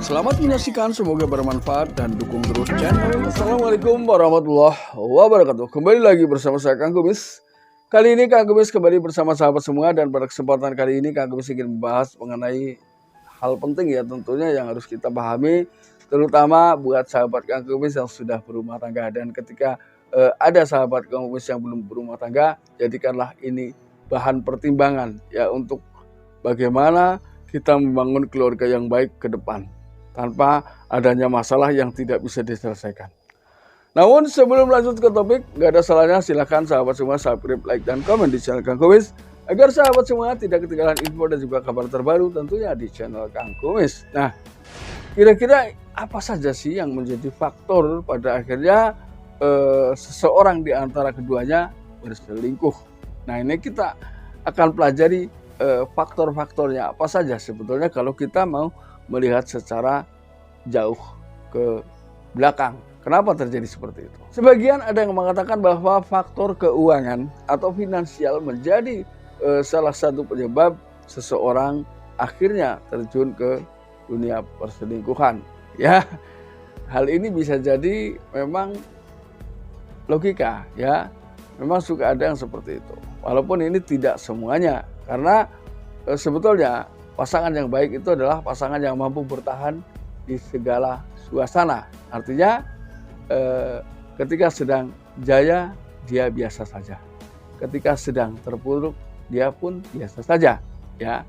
Selamat menyaksikan, semoga bermanfaat dan dukung terus channel. Assalamualaikum warahmatullahi wabarakatuh. Kembali lagi bersama saya Kang Kumis. Kali ini Kang Kumis kembali bersama sahabat semua, dan pada kesempatan kali ini Kang Kumis ingin membahas mengenai hal penting ya tentunya yang harus kita pahami, terutama buat sahabat Kang Kumis yang sudah berumah tangga. Dan ketika ada sahabat Kang Kumis yang belum berumah tangga, jadikanlah ini bahan pertimbangan ya untuk bagaimana kita membangun keluarga yang baik ke depan tanpa adanya masalah yang tidak bisa diselesaikan. Namun sebelum lanjut ke topik, gak ada salahnya silahkan sahabat semua subscribe, like, dan komen di channel Kang Kumis agar sahabat semua tidak ketinggalan info dan juga kabar terbaru tentunya di channel Kang Kumis. Nah, kira-kira apa saja sih yang menjadi faktor pada akhirnya seseorang di antara keduanya berselingkuh? Nah, ini kita akan pelajari faktor-faktornya apa saja sebetulnya kalau kita mau melihat secara jauh ke belakang. Kenapa terjadi seperti itu? Sebagian ada yang mengatakan bahwa faktor keuangan atau finansial menjadi salah satu penyebab seseorang akhirnya terjun ke dunia perselingkuhan. Ya, hal ini bisa jadi memang logika ya. Memang suka ada yang seperti itu. Walaupun ini tidak semuanya, karena sebetulnya pasangan yang baik itu adalah pasangan yang mampu bertahan di segala suasana. Artinya ketika sedang jaya dia biasa saja, ketika sedang terpuruk dia pun biasa saja ya.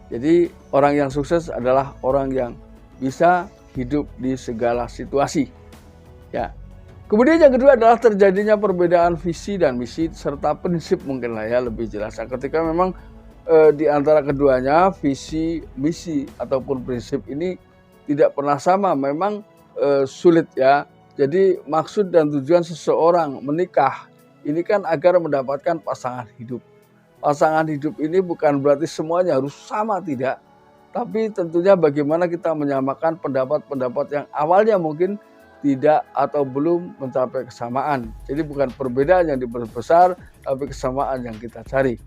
Jadi orang yang sukses adalah orang yang bisa hidup di segala situasi ya. Kemudian yang kedua adalah terjadinya perbedaan visi dan misi serta prinsip, mungkin lah ya lebih jelas. Ketika memang di antara keduanya visi, misi ataupun prinsip ini tidak pernah sama, memang sulit ya. Jadi maksud dan tujuan seseorang menikah ini kan agar mendapatkan pasangan hidup. Pasangan hidup ini bukan berarti semuanya harus sama, tidak. Tapi tentunya bagaimana kita menyamakan pendapat-pendapat yang awalnya mungkin tidak atau belum mencapai kesamaan. Jadi bukan perbedaan yang diperbesar, tapi kesamaan yang kita cari.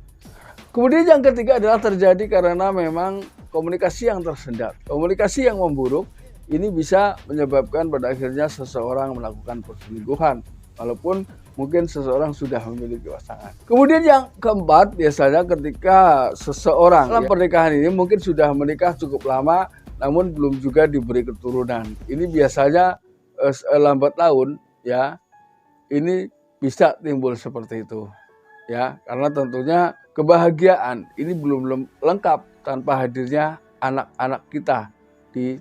Kemudian yang ketiga adalah terjadi karena memang komunikasi yang tersendat. Komunikasi yang memburuk ini bisa menyebabkan pada akhirnya seseorang melakukan perselingkuhan, walaupun mungkin seseorang sudah memiliki pasangan. Kemudian yang keempat, biasanya ketika seseorang dalam pernikahan ini mungkin sudah menikah cukup lama, namun belum juga diberi keturunan. Ini biasanya lambat laun ya, ini bisa timbul seperti itu ya, karena tentunya kebahagiaan ini belum lengkap tanpa hadirnya anak-anak kita di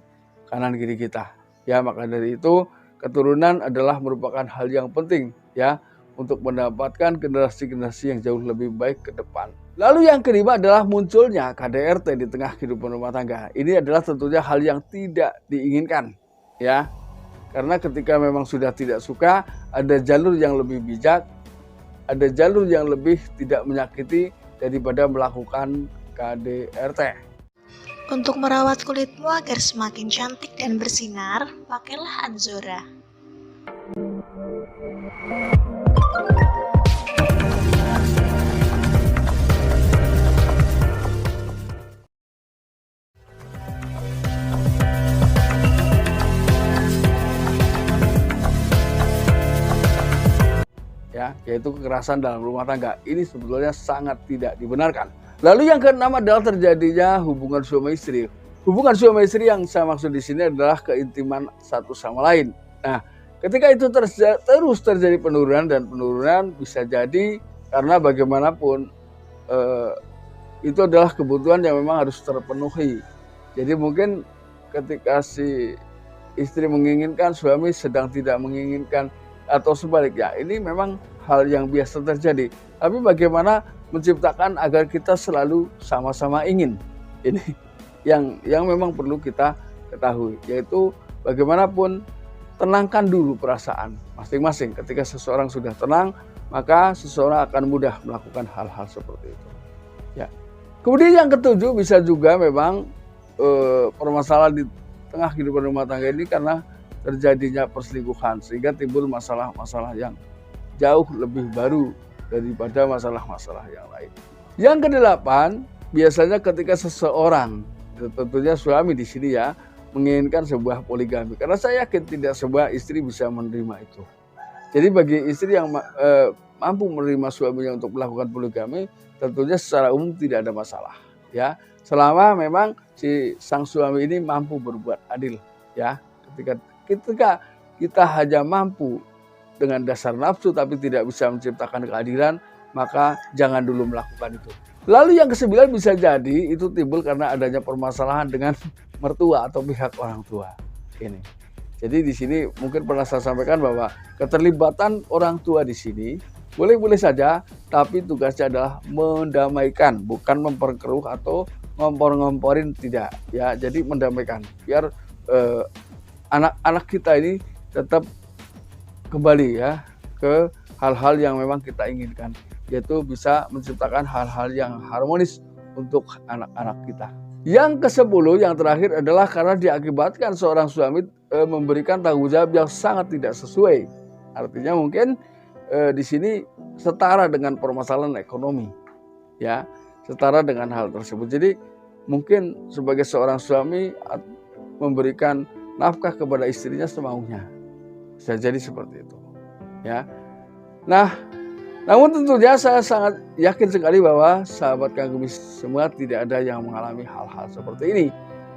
kanan kiri kita ya. Maka dari itu keturunan adalah merupakan hal yang penting ya untuk mendapatkan generasi-generasi yang jauh lebih baik ke depan. Lalu yang kelima adalah munculnya KDRT di tengah kehidupan rumah tangga. Ini adalah tentunya hal yang tidak diinginkan ya. Karena ketika memang sudah tidak suka, ada jalur yang lebih bijak, ada jalur yang lebih tidak menyakiti daripada melakukan KDRT. Untuk merawat kulitmu agar semakin cantik dan bersinar, pakailah Anzora. Ya, yaitu kekerasan dalam rumah tangga. Ini sebetulnya sangat tidak dibenarkan. Lalu yang keenam adalah terjadinya hubungan suami istri. Hubungan suami istri yang saya maksud di sini adalah keintiman satu sama lain. Nah, ketika itu terus terjadi penurunan, dan penurunan bisa jadi karena bagaimanapun itu adalah kebutuhan yang memang harus terpenuhi. Jadi mungkin ketika si istri menginginkan, suami sedang tidak menginginkan, atau sebaliknya. Ini memang hal yang biasa terjadi. Tapi bagaimana menciptakan agar kita selalu sama-sama ingin. Ini yang memang perlu kita ketahui. Yaitu bagaimanapun tenangkan dulu perasaan masing-masing. Ketika seseorang sudah tenang, maka seseorang akan mudah melakukan hal-hal seperti itu. Ya. Kemudian yang ketujuh, bisa juga memang permasalahan di tengah kehidupan rumah tangga ini karena terjadinya perselingkuhan, sehingga timbul masalah-masalah yang jauh lebih baru daripada masalah-masalah yang lain. Yang kedelapan, biasanya ketika seseorang, tentunya suami di sini ya, menginginkan sebuah poligami. Karena saya yakin tidak sebuah istri bisa menerima itu. Jadi bagi istri yang mampu menerima suaminya untuk melakukan poligami, tentunya secara umum tidak ada masalah, ya. Selama memang si sang suami ini mampu berbuat adil, ya. Ketika kita hanya mampu dengan dasar nafsu tapi tidak bisa menciptakan keadilan, maka jangan dulu melakukan itu. Lalu yang ke-9 bisa jadi itu timbul karena adanya permasalahan dengan mertua atau pihak orang tua. Ini. Jadi di sini mungkin pernah saya sampaikan bahwa keterlibatan orang tua di sini boleh-boleh saja, tapi tugasnya adalah mendamaikan, bukan memperkeruh atau ngompor-ngomporin, tidak. Ya, jadi mendamaikan biar anak-anak kita ini tetap kembali ya ke hal-hal yang memang kita inginkan, yaitu bisa menciptakan hal-hal yang harmonis untuk anak-anak kita. Yang ke-10 yang terakhir adalah karena diakibatkan seorang suami memberikan tanggung jawab yang sangat tidak sesuai. Artinya mungkin di sini setara dengan permasalahan ekonomi, ya, setara dengan hal tersebut. Jadi mungkin sebagai seorang suami memberikan nafkah kepada istrinya semaunya, bisa jadi seperti itu, ya. Nah, namun tentunya saya sangat yakin sekali bahwa sahabat Kang Gubmis semua tidak ada yang mengalami hal-hal seperti ini.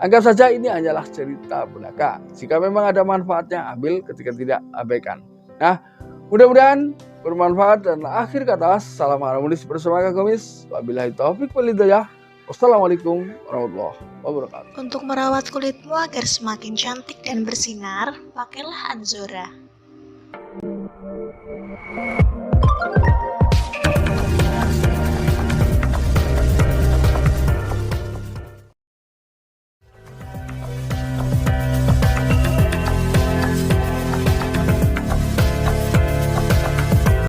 Anggap saja ini hanyalah cerita belaka. Jika memang ada manfaatnya, ambil, ketika tidak, abaikan. Nah, mudah-mudahan bermanfaat dan akhir kata, salam harmonis bersama Kang Gubmis. Wabillahi taufik wal hidayah. Wassalamualaikum warahmatullahi wabarakatuh. Untuk merawat kulitmu agar semakin cantik dan bersinar, pakailah Anzora.